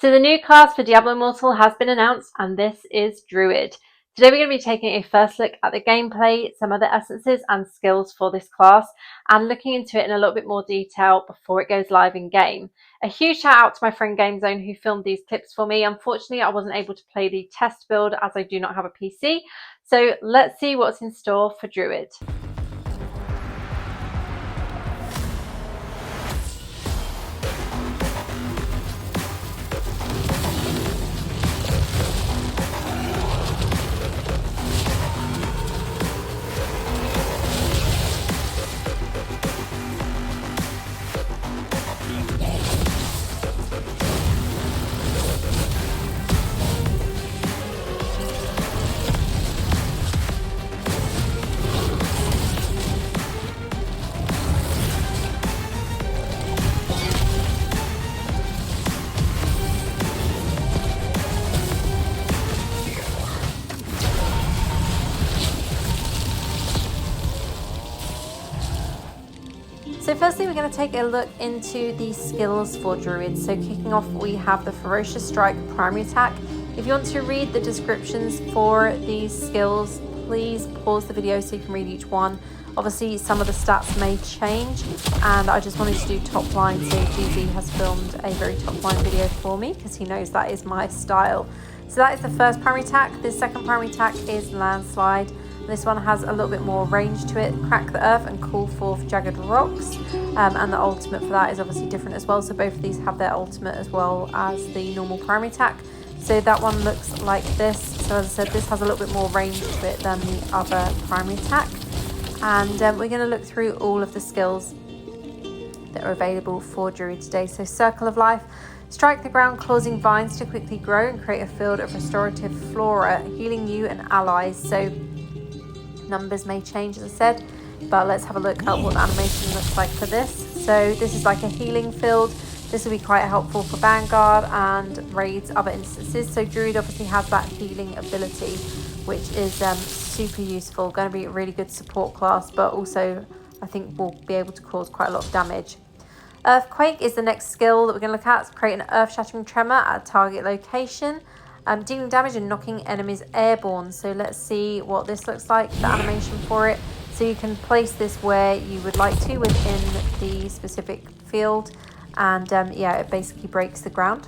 So the new class for Diablo Immortal has been announced, and this is Druid. Today we're going to be taking a first look at the gameplay, some other essences and skills for this class, and looking into it in a little bit more detail before it goes live in game. A huge shout out to my friend GameZone who filmed these clips for me. Unfortunately, I wasn't able to play the test build as I do not have a PC. So let's see what's in store for Druid. So firstly, we're going to take a look into the skills for Druid. So kicking off, we have the Ferocious Strike primary attack. If you want to read the descriptions for these skills, please pause the video so you can read each one. Obviously, some of the stats may change, and I just wanted to do top line, so GZ has filmed a very top line video for me because he knows that is my style. So that is the first primary attack. The second primary attack is Landslide. This one has a little bit more range to it. Crack the earth and call forth jagged rocks. And the ultimate for that is obviously different as well. So both of these have their ultimate as well as the normal primary attack. So that one looks like this. So as I said, this has a little bit more range to it than the other primary attack. And we're going to look through all of the skills that are available for Druid today. So Circle of Life. Strike the ground, causing vines to quickly grow and create a field of restorative flora, healing you and allies. So numbers may change, as I said, but let's have a look at what the animation looks like for this. So this is like a healing field. This will be quite helpful for Vanguard and raids, other instances. So Druid obviously has that healing ability, which is super useful. Going to be a really good support class, but also I think will be able to cause quite a lot of damage. Earthquake is the next skill that we're going to look at. It's create an earth-shattering tremor at a target location. Dealing damage and knocking enemies airborne. So let's see what this looks like, the animation for it. So you can place this where you would like to within the specific field, and yeah, it basically breaks the ground.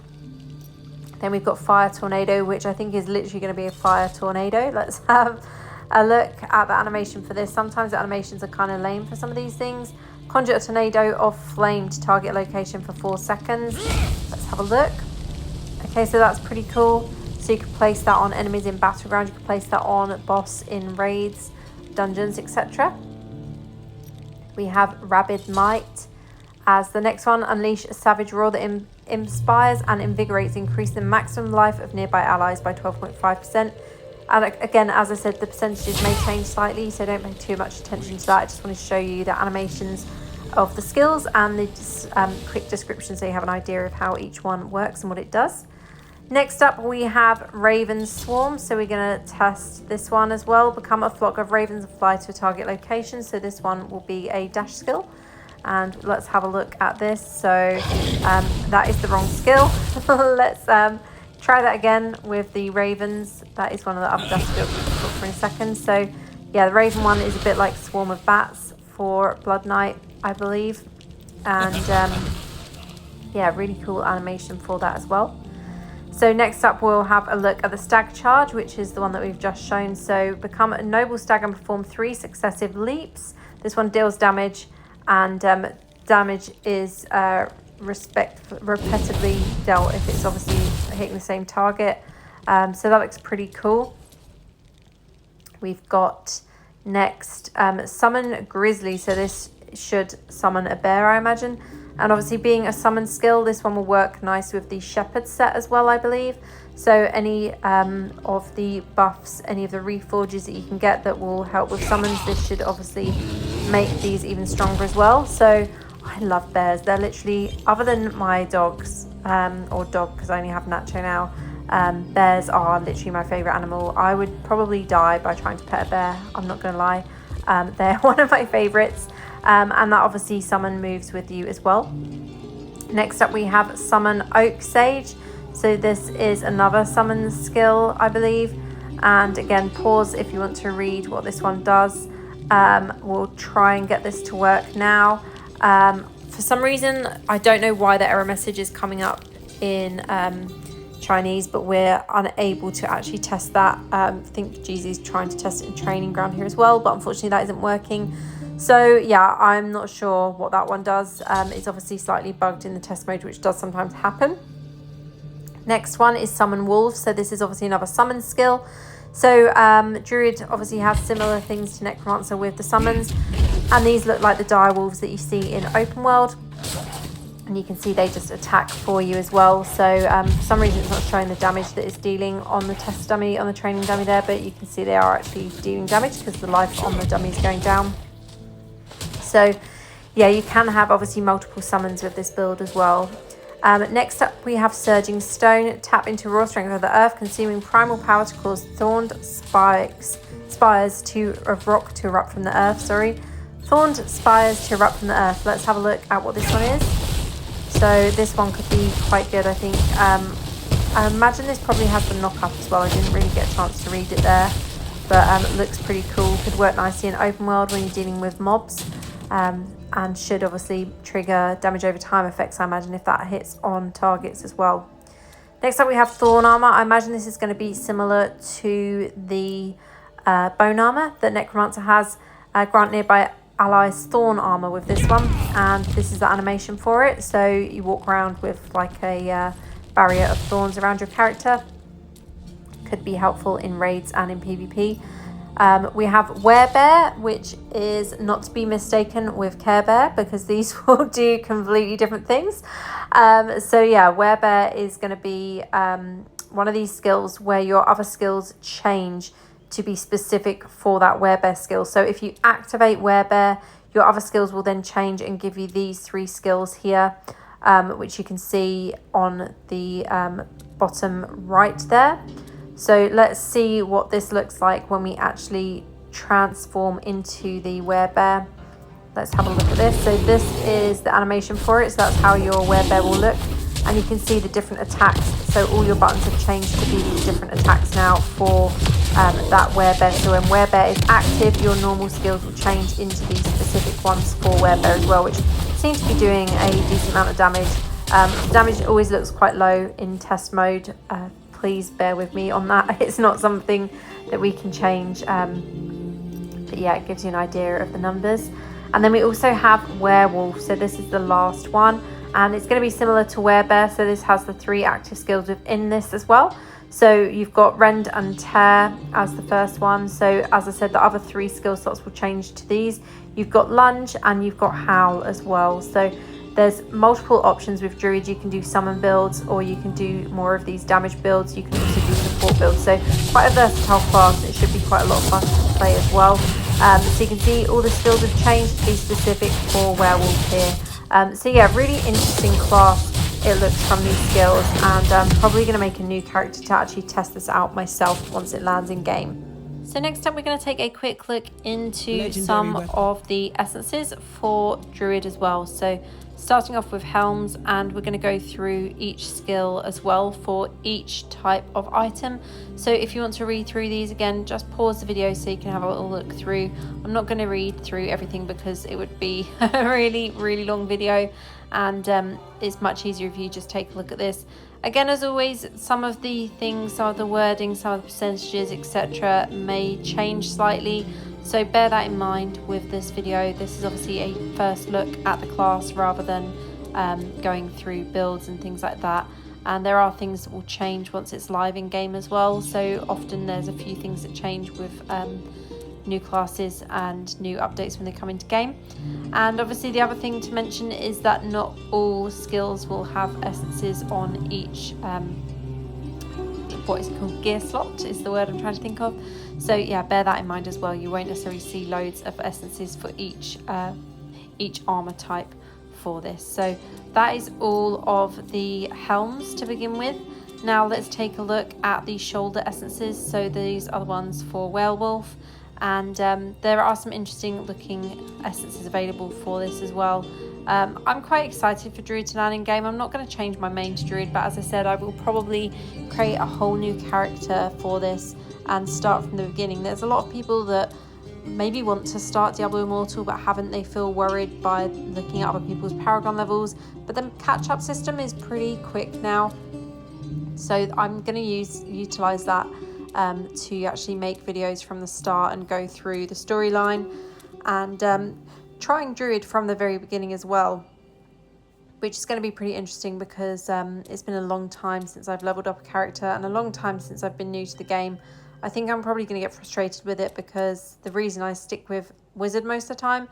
Then we've got Fire Tornado, which I think is literally going to be a fire tornado. Let's have a look at the animation for this. Sometimes the animations are kind of lame for some of these things. Conjure a tornado of flame to target location for 4 seconds. Let's have a look. Okay, so that's pretty cool. So you can place that on enemies in battleground, you can place that on boss in raids, dungeons, etc. We have Rabid Might as the next one. Unleash a savage roar that inspires and invigorates, increasing the maximum life of nearby allies by 12.5%. And again, as I said, the percentages may change slightly, so don't pay too much attention to that. I just want to show you the animations of the skills and the quick description so you have an idea of how each one works and what it does. Next up, we have Raven Swarm. So we're going to test this one as well. Become a flock of ravens and fly to a target location. So this one will be a dash skill. And let's have a look at this. So that is the wrong skill. Let's try that again with the ravens. That is one of the other dash skills we'll talk for in a second. So yeah, the Raven one is a bit like Swarm of Bats for Blood Knight, I believe. And yeah, really cool animation for that as well. So next up, we'll have a look at the Stag Charge, which is the one that we've just shown. So become a noble stag and perform 3 successive leaps. This one deals damage, and damage is repetitively dealt if it's obviously hitting the same target. So that looks pretty cool. We've got next Summon Grizzly. So this should summon a bear, I imagine. And obviously being a summon skill, this one will work nice with the Shepherd set as well, I believe. So any of the buffs, any of the reforges that you can get that will help with summons, this should obviously make these even stronger as well. So I love bears. They're literally, other than my dogs, or dog because I only have Nacho now, bears are literally my favourite animal. I would probably die by trying to pet a bear, I'm not going to lie. They're one of my favourites. And that obviously summon moves with you as well. Next up we have Summon Oak Sage. So this is another summon skill, I believe. And again, pause if you want to read what this one does. We'll try and get this to work now. For some reason, I don't know why the error message is coming up in Chinese, but we're unable to actually test that. I think Jeezy's trying to test it in training ground here as well, but unfortunately that isn't working. So yeah, I'm not sure what that one does. It's obviously slightly bugged in the test mode, which does sometimes happen. Next one is Summon Wolves. So this is obviously another summon skill. So Druid obviously has similar things to Necromancer with the summons. And these look like the dire wolves that you see in open world. And you can see they just attack for you as well. So for some reason it's not showing the damage that it's dealing on the test dummy, on the training dummy there. But you can see they are actually dealing damage because the life on the dummy is going down. So yeah, you can have obviously multiple summons with this build as well. Next up we have Surging Stone. Tap into raw strength of the earth, consuming primal power to cause thorned spires of rock to erupt from the earth. Thorned spires to erupt from the earth. Let's have a look at what this one is. So this one could be quite good, I think. I imagine this probably has the knock up as well. I didn't really get a chance to read it there, but it looks pretty cool. Could work nicely in open world when you're dealing with mobs. And should obviously trigger damage over time effects, I imagine, if that hits on targets as well. Next up we have Thorn Armor. I imagine this is going to be similar to the Bone Armor that Necromancer has. Grant nearby allies Thorn Armor with this one, and this is the animation for it. So you walk around with like a barrier of thorns around your character. Could be helpful in raids and in PvP. We have Werebear, which is not to be mistaken with Care Bear, because these will do completely different things. So yeah, Werebear is going to be one of these skills where your other skills change to be specific for that Werebear skill. So if you activate Werebear, your other skills will then change and give you these 3 skills here, which you can see on the bottom right there. So let's see what this looks like when we actually transform into the Werebear. Let's have a look at this. So this is the animation for it. So that's how your Werebear will look. And you can see the different attacks. So all your buttons have changed to be these different attacks now for that Werebear. So when Werebear is active, your normal skills will change into these specific ones for Werebear as well, which seems to be doing a decent amount of damage. Damage always looks quite low in test mode. Please bear with me on that. It's not something that we can change. But yeah, it gives you an idea of the numbers. And then we also have Werewolf. So this is the last one. And it's going to be similar to Werebear. So this has the 3 active skills within this as well. So you've got Rend and Tear as the first one. So as I said, the other 3 skill slots will change to these. You've got Lunge and you've got Howl as well. So there's multiple options with Druid. You can do summon builds, or you can do more of these damage builds. You can also do support builds. So quite a versatile class. It should be quite a lot of fun to play as well. So you can see all the skills have changed to be specific for Werewolf here. So yeah, really interesting class it looks from these skills, and I'm probably going to make a new character to actually test this out myself once it lands in game. So next up we're going to take a quick look into some of the essences for Druid as well. So starting off with Helms, and we're going to go through each skill as well for each type of item. So if you want to read through these again, just pause the video so you can have a little look through. I'm not going to read through everything because it would be a really long video, and it's much easier if you just take a look at this. Again, as always, some of the things, some of the wording, some of the percentages, etc. may change slightly. So bear that in mind with this video. This is obviously a first look at the class rather than going through builds and things like that. And there are things that will change once it's live in game as well. So often there's a few things that change with new classes and new updates when they come into game. And obviously the other thing to mention is that not all skills will have essences on each what is it called, gear slot is the word I'm trying to think of. So yeah, bear that in mind as well. You won't necessarily see loads of essences for each armor type for this. So that is all of the helms to begin with. Now let's take a look at the shoulder essences. So these are the ones for Werewolf, and there are some interesting looking essences available for this as well. I'm quite excited for Druid to land in game. I'm not going to change my main to Druid, but as I said, I will probably create a whole new character for this and start from the beginning. There's a lot of people that maybe want to start Diablo Immortal but haven't. They feel worried by looking at other people's Paragon levels, but the catch-up system is pretty quick now, so I'm going to utilize that to actually make videos from the start and go through the storyline, and trying Druid from the very beginning as well, which is going to be pretty interesting because it's been a long time since I've leveled up a character and a long time since I've been new to the game. I think I'm probably going to get frustrated with it because the reason I stick with Wizard most of the time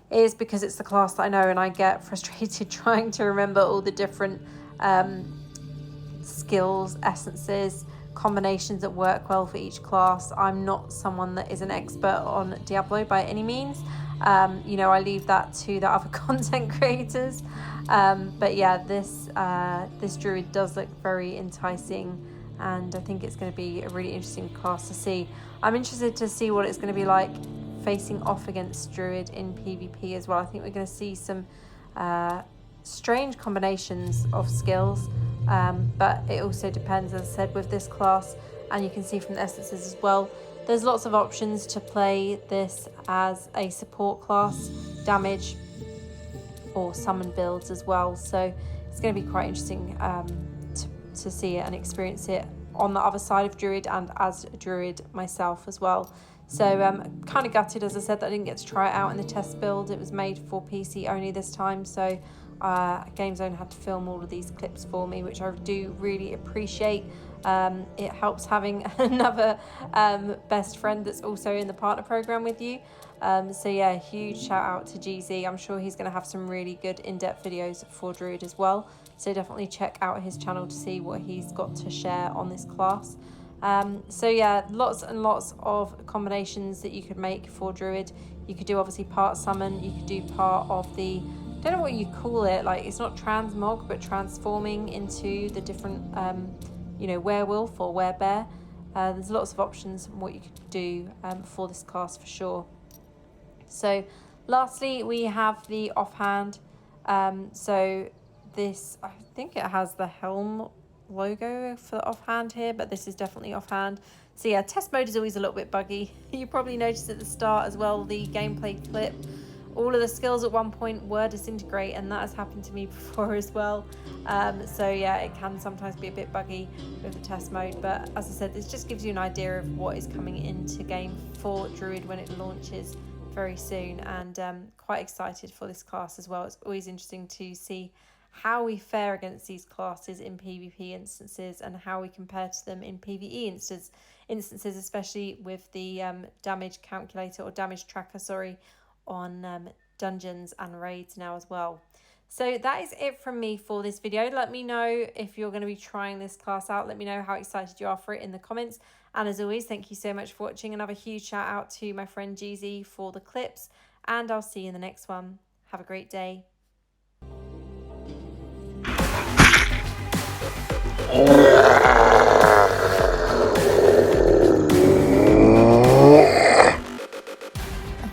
is because it's the class that I know, and I get frustrated trying to remember all the different skills, essences, combinations that work well for each class. I'm not someone that is an expert on Diablo by any means. I leave that to the other content creators. But yeah, this Druid does look very enticing, and I think it's going to be a really interesting class to see. I'm interested to see what it's going to be like facing off against Druid in PvP as well. I think we're going to see some strange combinations of skills, but it also depends, as I said, with this class, and you can see from the essences as well, there's lots of options to play this as a support class, damage or summon builds as well. So it's going to be quite interesting to see it and experience it on the other side of Druid and as a Druid myself as well. So kind of gutted, as I said, that I didn't get to try it out in the test build. It was made for PC only this time, so Game Zone had to film all of these clips for me, which I do really appreciate. It helps having another best friend that's also in the partner program with you. So yeah, huge shout out to GZ. I'm sure he's going to have some really good in-depth videos for Druid as well, so definitely check out his channel to see what he's got to share on this class. So yeah, lots and lots of combinations that you could make for Druid. You could do obviously part summon, you could do part of the, don't know what you call it, like it's not transmog but transforming into the different werewolf or werebear. There's lots of options on what you could do for this class for sure. So lastly, we have the offhand. So this, I think it has the helm logo for the offhand here, but this is definitely offhand. So yeah, test mode is always a little bit buggy. You probably noticed at the start as well, the gameplay clip, all of the skills at one point were disintegrate, and that has happened to me before as well. So yeah, it can sometimes be a bit buggy with the test mode, but as I said, this just gives you an idea of what is coming into game for Druid when it launches very soon, and quite excited for this class as well. It's always interesting to see how we fare against these classes in PvP instances and how we compare to them in PvE instances, especially with the damage calculator or damage tracker, on dungeons and raids now as well. So that is it from me for this video. Let me know if you're going to be trying this class out. Let me know how excited you are for it in the comments. And as always, thank you so much for watching. Another huge shout out to my friend GZ for the clips, and I'll see you in the next one. Have a great day.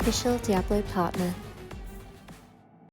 Official Diablo Partner.